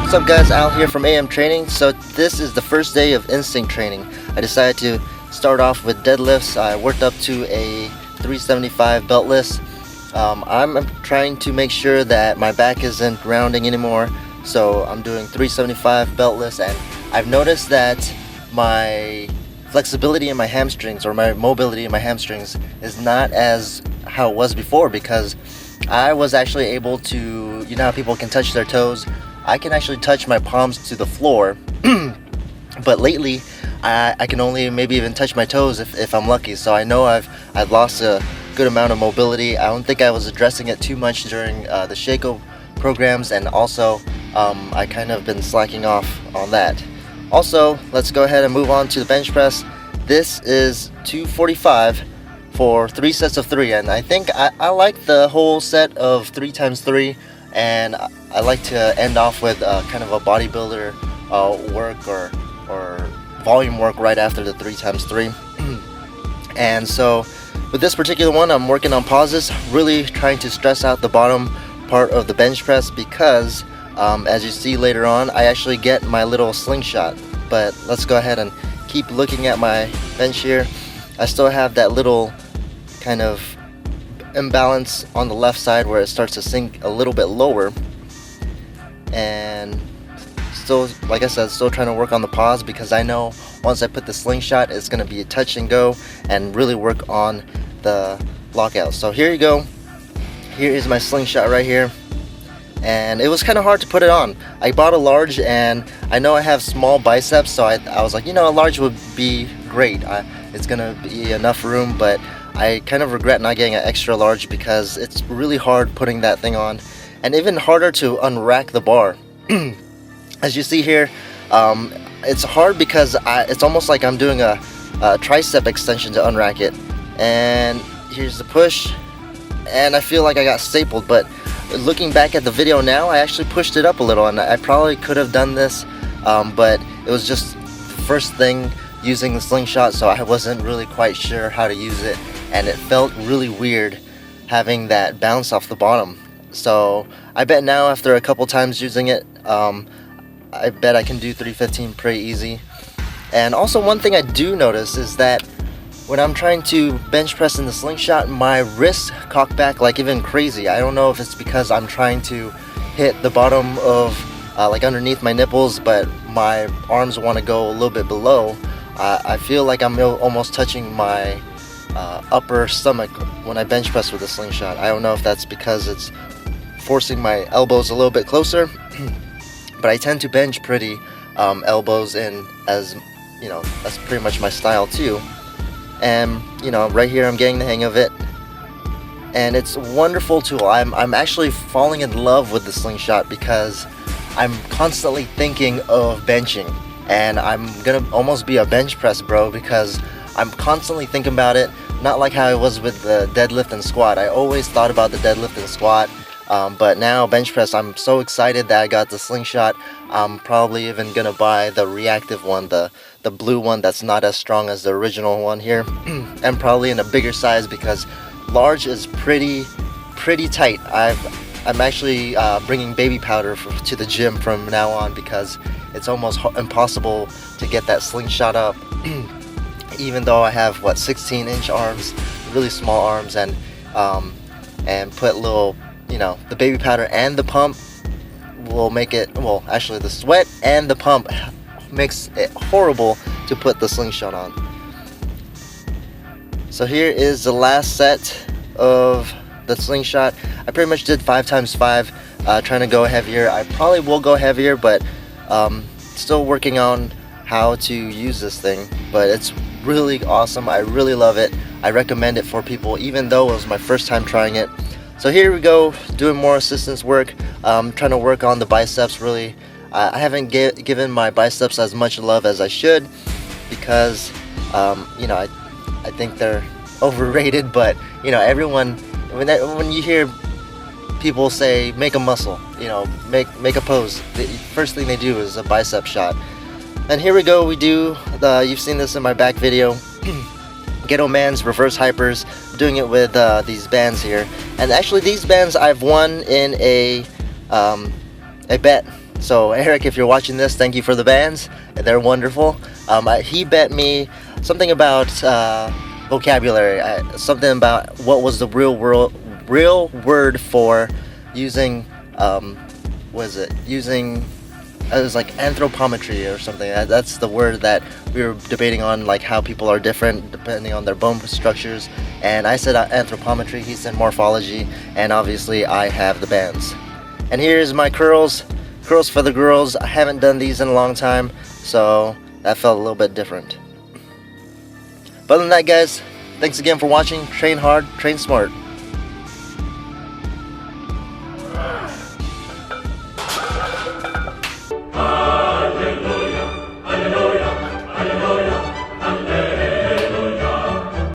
What's up guys, Al here from AM Training. So this is the first day of Instinct training. I decided to start off with deadlifts. I worked up to a 375 beltless. I'm trying to make sure that my back isn't rounding anymore, so I'm doing 375 beltless, and I've noticed that my flexibility in my hamstrings, or my mobility in my hamstrings, is not as how it was before, because I was actually able to, you know how people can touch their toes? I can actually touch my palms to the floor, but lately I can only maybe even touch my toes if I'm lucky. So I know I've lost a good amount of mobility. I don't think I was addressing it too much during the Shaco programs, and also I kind of been slacking off on that. Also, let's go ahead and move on to the bench press. This is 245 for 3 sets of 3, and I think I like the whole set of 3 times 3, and I like to end off with kind of a bodybuilder work or volume work right after the 3 times 3. And so with this particular one, I'm working on pauses, really trying to stress out the bottom part of the bench press, because as you see later on, I actually get my little slingshot. But let's go ahead and keep looking at my bench here. I still have that little kind of imbalance on the left side where it starts to sink a little bit lower, and still, like I said, still trying to work on the pause, because I know once I put the slingshot, it's going to be a touch and go and really work on the lockout. So here you go. Here is my slingshot right here, and it was kind of hard to put it on. I bought a large, and I know I have small biceps, so I was like, you know, a large would be great. It's gonna be enough room, but I kind of regret not getting an extra large, because it's really hard putting that thing on, and even harder to unrack the bar. As you see here, it's hard because it's almost like I'm doing a tricep extension to unrack it. And here's the push, and I feel like I got stapled, but looking back at the video now, I actually pushed it up a little, and I probably could have done this, but it was just the first thing using the slingshot, so I wasn't really quite sure how to use it, and it felt really weird having that bounce off the bottom. So I bet now, after a couple times using it, I bet I can do 315 pretty easy. And also, one thing I do notice is that when I'm trying to bench press in the slingshot, my wrists cock back like even crazy. I don't know if it's because I'm trying to hit the bottom of like underneath my nipples, but my arms want to go a little bit below. I feel like I'm almost touching my upper stomach when I bench press with the slingshot. I don't know if that's because it's forcing my elbows a little bit closer, but I tend to bench pretty elbows in, as you know, that's pretty much my style too. And you know, right here I'm getting the hang of it, and it's a wonderful tool. I'm actually falling in love with the slingshot, because I'm constantly thinking of benching, and I'm gonna almost be a bench press bro, because I'm constantly thinking about it. Not like how it was with the deadlift and squat. I always thought about the deadlift and squat, but now bench press, I'm so excited that I got the slingshot. I'm probably even gonna buy the reactive one, the blue one that's not as strong as the original one here, and probably in a bigger size, because large is pretty tight. I'm actually bringing baby powder to the gym from now on, because it's almost impossible to get that slingshot up. Even though I have 16-inch arms, really small arms, and put little, you know, the baby powder and the pump will make it, well, actually the sweat and the pump makes it horrible to put the slingshot on. So here is the last set of the slingshot. I pretty much did 5 times 5, trying to go heavier. I probably will go heavier, but still working on how to use this thing. But it's really awesome. I really love it. I recommend it for people, even though it was my first time trying it. So here we go, doing more assistance work, trying to work on the biceps. Really, I haven't given my biceps as much love as I should, because you know, I think they're overrated. But you know, everyone, when you hear people say make a muscle, you know, make a pose, the first thing they do is a bicep shot. And here we go, we do you've seen this in my back video, Ghetto Man's reverse hypers. I'm doing it with these bands here, and actually these bands I've won in a bet So Eric, if you're watching this, thank you for the bands. They're wonderful. He bet me something about vocabulary, something about what was the real word for using was it using it was like anthropometry or something. That's the word that we were debating on, like how people are different depending on their bone structures. And I said anthropometry, he said morphology, and obviously I have the bands. And here's my curls for the girls. I haven't done these in a long time, so that felt a little bit different. But other than that, guys, thanks again for watching. Train hard, train smart.